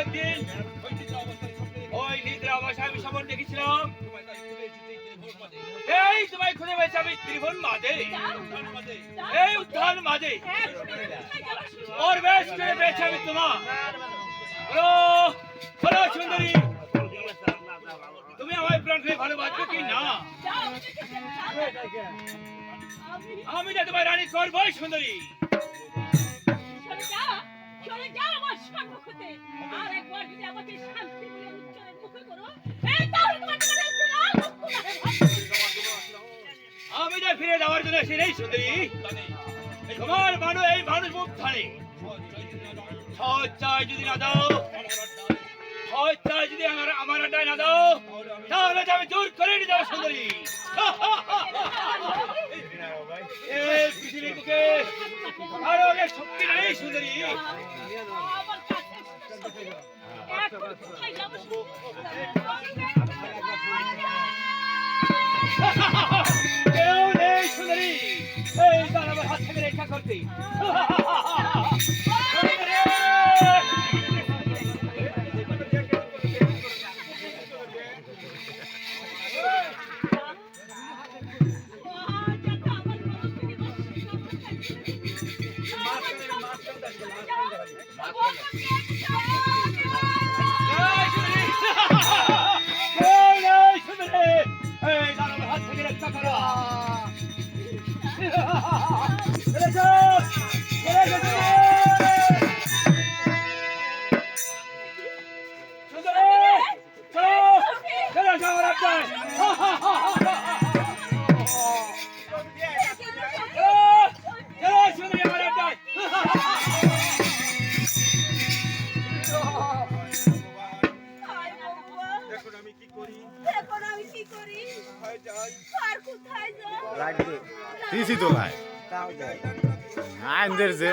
একদিন ওই নিদ্রা অবস্থায় আমি স্বপ্ন দেখেছিলাম, এই তোমায় খুঁজে পেয়েছি আমি ত্রিভুবন মাঝে, এই উত্থান মাঝে ওর বেশ করে পেয়েছি আমি তোমার। বলো বলো সুন্দরী, তুমি আমার প্রাণ খুলে ভালোবাসবে কি না? আমি যে তোমার রানী করবই সুন্দরী। আমি যে ফিরে যাওয়ার জন্য এসে নেই সুন্দরী, তোমার মানুষ এই মানুষ মুখ ধরে সচ্চায় যদি না দাও, সচ্চায় যদি আমার আড্ডায় না দাও, তাহলে আমি জোর করে নিয়ে যাবো সুন্দরী। এই পৃথিবীর বুকে আরো অনেক শক্তি নেই সুন্দরী। কেউ নেই সুন্দরী এই দানবের হাত থেকে রক্ষা করতে। তিসি তোলায় আইনদের যে